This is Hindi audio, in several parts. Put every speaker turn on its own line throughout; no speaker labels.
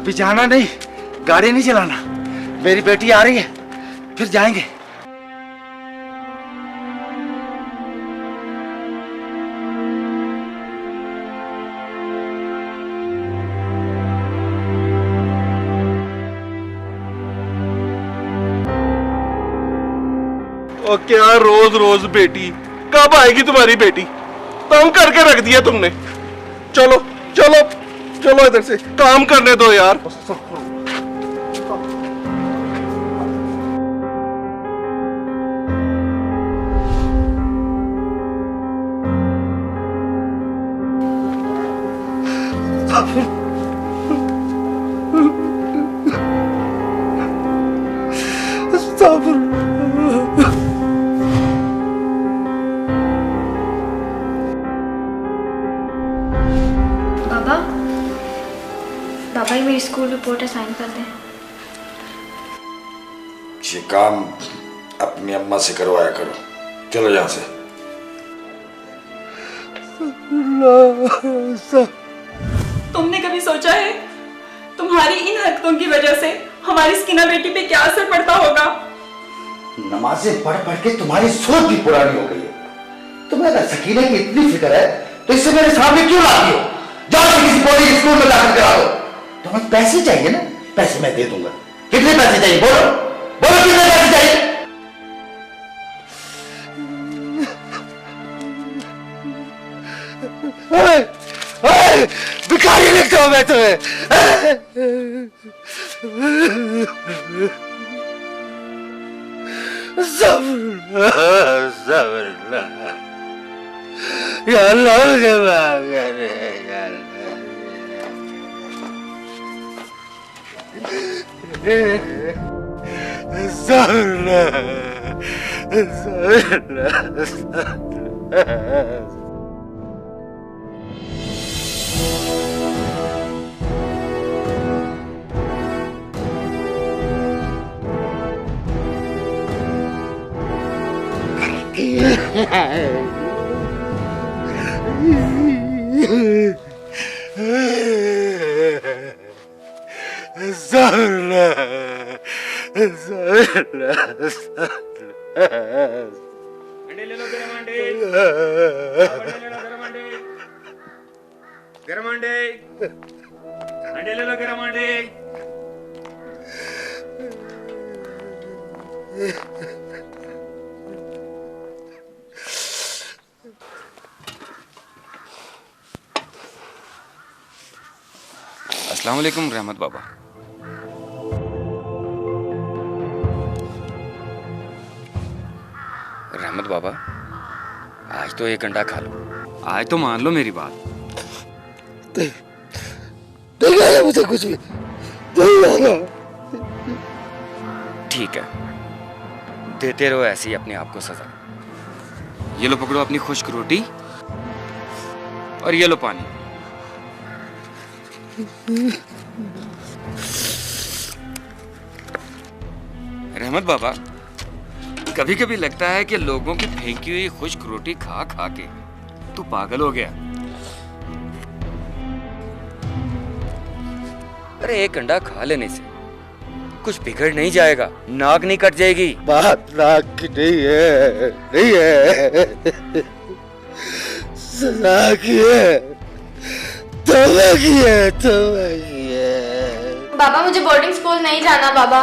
अभी जाना नहीं, गाड़ी नहीं चलाना। मेरी बेटी आ रही है, फिर जाएंगे।
और क्या रोज रोज बेटी, कब आएगी तुम्हारी बेटी? तंग करके रख दिया तुमने। चलो चलो चलो, इधर से काम करने दो यार।
बाबा ही मेरी स्कूल रिपोर्ट है, साइन कर दें।
ये काम अपनी अम्मा से करवाया करो। चलो यहाँ से।
तुमने कभी सोचा है तुम्हारी इन हरकतों की वजह से हमारी स्किना बेटी पे क्या असर पड़ता होगा?
नमाजें पढ़ पढ़ के तुम्हारी सोच भी पुरानी हो गई है। तुम्हें अगर सकीना की इतनी फिक्र है तो इससे मेरे सामने क्यों लाती हो? जाओ से किसी बोर्डिंग स्कूल में दाखिल करा दो। तुम्हें पैसे चाहिए ना, पैसे मैं दे दूंगा। कितने पैसे चाहिए बोलो, बोलो कितने पैसे चाहिए? भिखारी लिखता हूं मैं तुम्हें। या अल्लाह मुझे माफ करे, या
अंडे ले लो, गरम अंडे। गरम अंडे, अंडे ले लो, गरम अंडे।
अस्सलाम वालेकुम रहमत बाबा। रहमत बाबा, आज तो एक अंडा खा लो, आज तो मान लो मेरी बात।
नहीं मुझे कुछ भी नहीं।
ठीक है, देते रहो ऐसे ही अपने आप को सजा। ये लो पकड़ो अपनी खुश्क रोटी और ये लो पानी। रहमत बाबा, कभी कभी लगता है कि लोगों की फेंकी हुई खुश्क रोटी खा खा के तू पागल हो गया। अरे एक अंडा खा लेने से कुछ बिगड़ नहीं जाएगा, नाक नहीं कट जाएगी।
बात नाक की नहीं है, नहीं है, सजा की है, तौबा की है, तौबा की है।
बाबा मुझे बोर्डिंग स्कूल नहीं जाना। बाबा,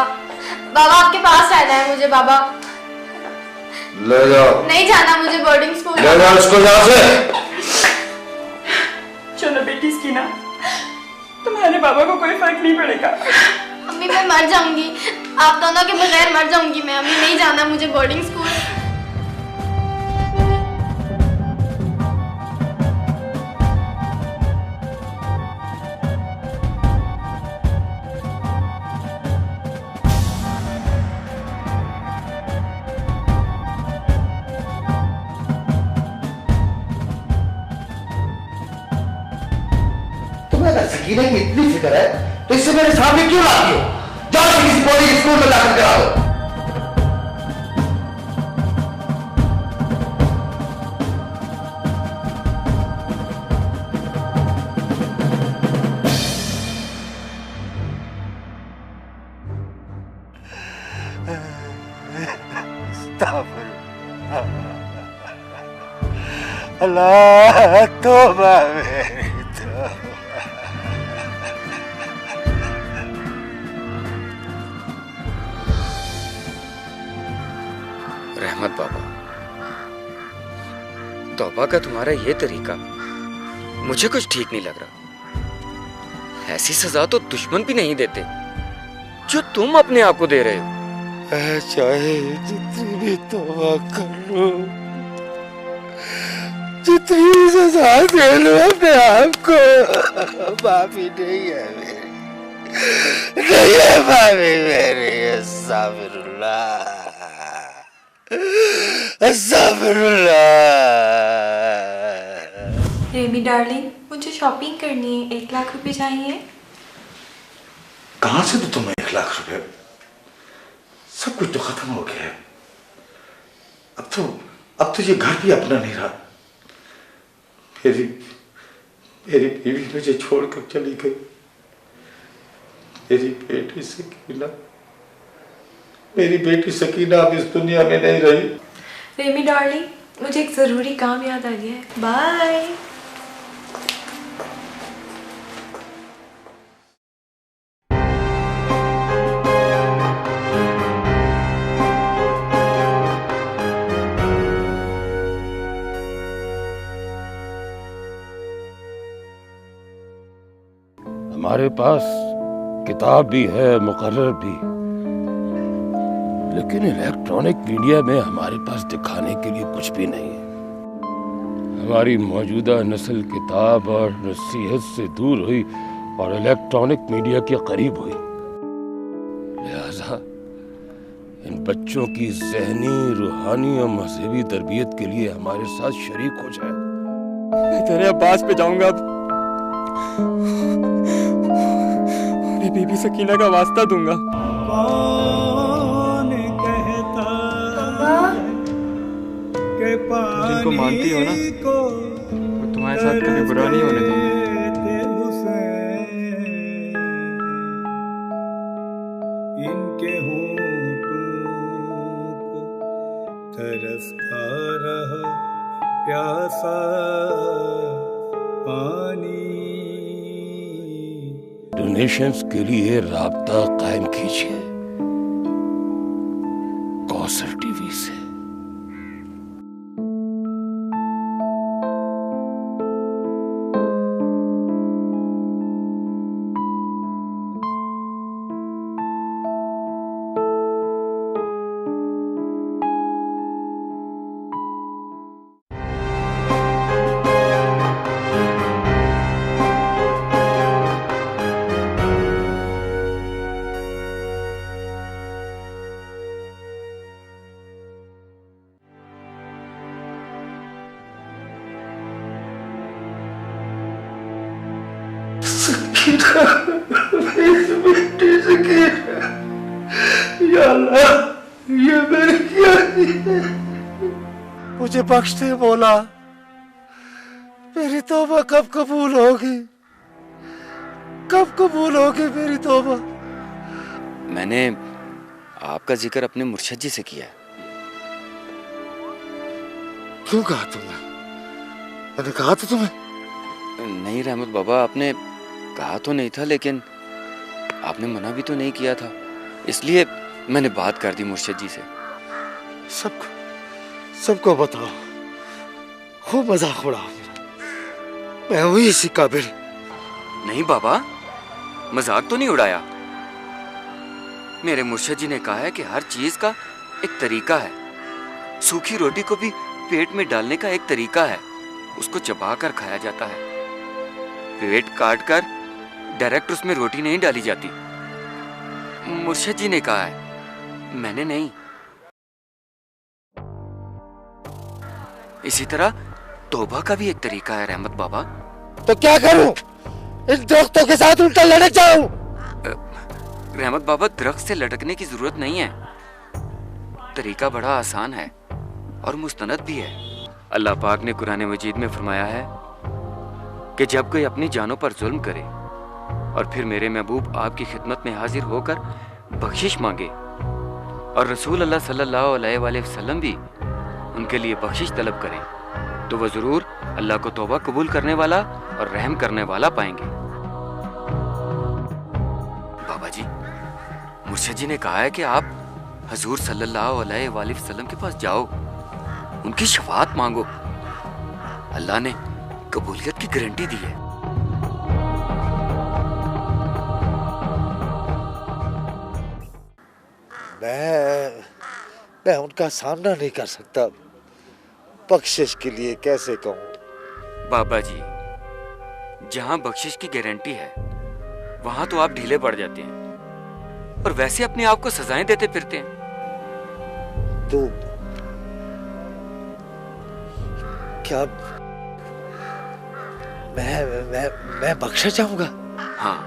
बाबा आपके पास रहना है मुझे। बाबा
ले जाओ।
नहीं जाना मुझे बोर्डिंग स्कूल।
ले जाओ इसको यहाँ से।
चलो बेटी स्किना, तुम्हारे बाबा को कोई फर्क नहीं पड़ेगा।
अम्मी मैं मर जाऊंगी, आप दोनों के बगैर मर जाऊंगी मैं। अम्मी नहीं जाना मुझे बोर्डिंग स्कूल।
तुम्हें अगर सकीना की इतनी फिक्र है तो इससे मेरे सामने क्यों लाती हो? जाओ से किसी बोर्डिंग स्कूल में दाखिल करा दो। अल्लाह तौबा मेरी
रहमत बाबा, तौबा का तुम्हारा ये तरीका मुझे कुछ ठीक नहीं लग रहा। ऐसी सजा तो दुश्मन भी नहीं देते जो तुम अपने आप को दे रहे हो।
चाहे जितनी भी तौबा कर लो, जितनी भी सजा दे लो अपने आप को, माफी नहीं है मेरी, नहीं है माफी मेरी। अस्तगफिरुल्लाह, अस्तगफिरुल्लाह।
रेमी डार्लिंग, मुझे शॉपिंग करनी है, 1 लाख रुपए चाहिए।
कहां से तो तुम्हें 1 लाख रुपए? सब कुछ तो खत्म हो गया है। अब तो ये घर भी अपना नहीं रहा। मेरी बीवी मुझे छोड़कर चली गई। मेरी बेटी सकीना अब इस दुनिया में नहीं रही।
रेमी डार्लिंग, मुझे एक जरूरी काम याद आ गया है। बाय।
हमारे पास किताब भी है, मुकर्रर भी, लेकिन इलेक्ट्रॉनिक मीडिया में हमारे पास दिखाने के लिए कुछ भी नहीं है। हमारी मौजूदा नस्ल किताब और नसीहत से दूर हुई और इलेक्ट्रॉनिक मीडिया के करीब हुई। लिहाजा इन बच्चों की ज़हनी, रूहानी और मजहबी तरबियत के लिए हमारे साथ शरीक हो जाए।
मैं तेरे अब्बास पे जाऊंगा अब। बीबी सकीना का वास्ता दूंगा।
कौन कहता के
जिनको मानती हो ना, वो तुम्हारे साथ कभी बुरा नहीं होने देंगे।
इनके होठों को तरसता रहा प्यासा पानी।
डोनेशंस के लिए राब्ता कायम कीजिए कौसर टीवी से।
या अल्लाह, ये मैंने क्या किया? मुझे बख्श दे मौला। मेरी तौबा कब कबूल होगी? कब कबूल होगी मेरी तौबा?
मैंने आपका जिक्र अपने मुर्शिद जी से किया है।
क्यों कहा तुमने? मैंने कहा था तुम्हें?
नहीं रहमत बाबा, आपने कहा तो नहीं था, लेकिन आपने मना भी तो नहीं किया था, इसलिए मैंने बात कर दी मुर्शिद जी से।
सबको बताओ, खूब मजाक उड़ाओ। मैं हुई इसी काबिल।
नहीं बाबा, मजाक तो नहीं उड़ाया। मेरे मुर्शिद जी ने कहा है कि हर चीज का एक तरीका है। सूखी रोटी को भी पेट में डालने का एक तरीका है, उसको चबा कर खाया जाता है। पेट काट कर डायरेक्ट उसमें रोटी नहीं डाली जाती। मुर्शिद जी ने कहा है, मैंने नहीं। इसी तरह तौबा का भी एक तरीका है रहमत बाबा।
तो क्या करूं? इन दरख्तों के साथ उल्टा लटक जाऊं?
रहमत बाबा, दरख्त से लटकने की जरूरत नहीं है। तरीका बड़ा आसान है और मुस्तनद भी है। अल्लाह पाक ने कुरान मजीद में फरमाया है कि जब कोई अपनी जानों पर जुल्म करे और फिर मेरे महबूब आपकी खिदमत में हाजिर होकर बख्शिश मांगे और रसूल अल्लाह सल्लल्लाहु अलैहि वसल्लम भी उनके लिए बख्शिश तलब करें, तो वह जरूर अल्लाह को तौबा कबूल करने वाला और रहम करने वाला पाएंगे। बाबा जी, मुर्शिद जी ने कहा है कि आप हजूर सल्लल्लाहु अलैहि वसल्लम के पास जाओ, उनकी शफाअत मांगो। अल्लाह ने कबूलियत की गारंटी दी है।
मैं उनका सामना नहीं कर सकता। बख्शिश के लिए कैसे कहूँ?
बाबा जी, जहां बख्शिश की गारंटी है वहां तो आप ढीले पड़ जाते हैं और वैसे अपने आप को सजाएं देते फिरते हैं।
तो क्या मैं बख्शा जाऊंगा?
हाँ,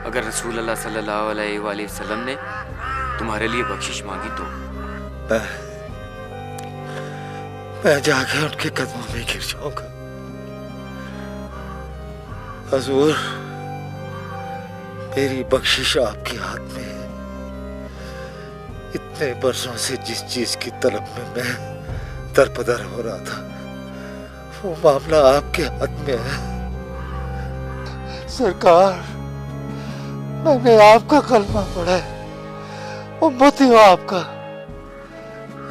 अगर रसूल अल्लाह सल्लल्लाहु अलैहि वसल्लम ने तुम्हारे लिए बख्शिश मांगी तो
मैं जाके उनके कदमों में गिर जाऊंगा। हजूर, मेरी बख्शिश आपके हाथ में है। इतने बरसों से जिस चीज की तलब में मैं दरपदर हो रहा था, वो मामला आपके हाथ में है। सरकार, मैंने आपका कलमा पढ़ा है, उम्मती हूँ आपका।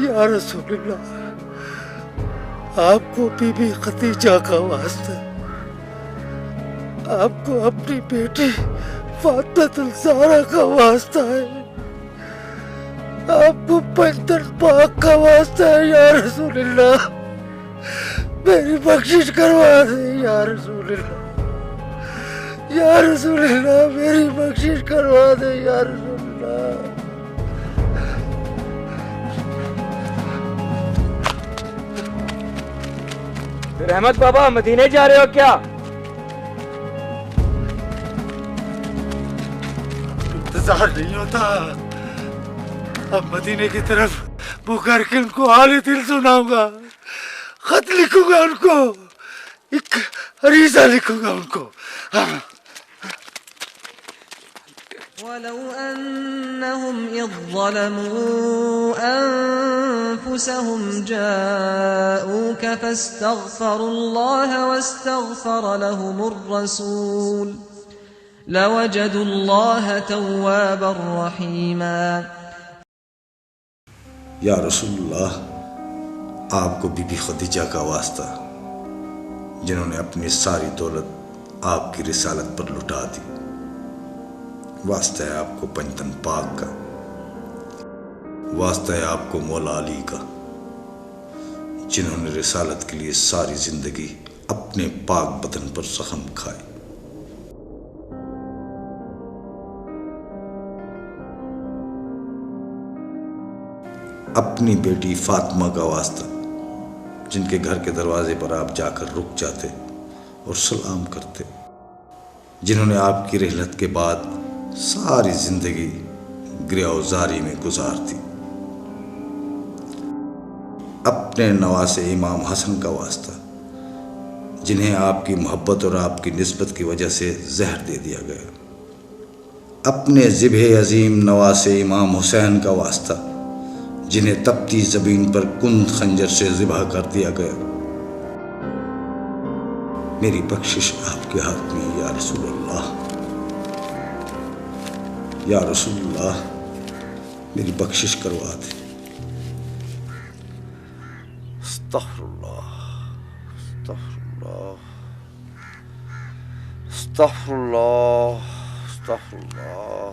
या रसूलुल्लाह, आपको बीबी खदीजा का वास्ता, आपको अपनी बेटी फातिमा ज़हरा का वास्ता है, आपको पंजतन पाक का वास्ता है। या रसूलुल्लाह, मेरी बख्शिश करवा दे। या रसूलुल्लाह, या रसूलुल्लाह, मेरी बख्शिश करवा दे। या रसूलुल्लाह।
रहमत बाबा, मदीने जा रहे हो क्या?
इंतजार नहीं होता। अब मदीने की तरफ मुँह करके उनको हाल दिल सुनाऊंगा, खत लिखूंगा उनको, एक अरीजा लिखूंगा उनको।
वलौ अन्नहुम इज़ ज़लमू अनफुसहुम जाऊक फस्तगफरुल्लाह वस्तगफर लहुमुर रसूल लवजदुल्लाह तव्वाबर रहीमा।
या रसूलुल्लाह, आपको बीबी खदीजा का वास्ता, जिन्होंने अपनी सारी दौलत आपकी रिसालत पर लुटा दी। वास्ता है आपको पंजतन पाक का, वास्ता है आपको मौला अली का, जिन्होंने रिसालत के लिए सारी जिंदगी अपने पाक बदन पर जख्म खाए। अपनी बेटी फातिमा का वास्ता, जिनके घर के दरवाजे पर आप जाकर रुक जाते और सलाम करते, जिन्होंने आपकी रहलत के बाद सारी जिंदगी गिरफ्तारी में गुजार दी। अपने नवासे इमाम हसन का वास्ता, जिन्हें आपकी मोहब्बत और आपकी निस्बत की वजह से जहर दे दिया गया। अपने ज़िब्हे अजीम नवासे इमाम हुसैन का वास्ता, जिन्हें तपती ज़मीन पर कुंद खंजर से ज़िबा कर दिया गया। मेरी बख्शिश आपके हाथ में। या रसूलुल्लाह, या रसूलुल्लाह, मेरी बख्शिश करवा दे।
अस्तग़फिरुल्लाह, अस्तग़फिरुल्लाह, अस्तग़फिरुल्लाह, अस्तग़फिरुल्लाह।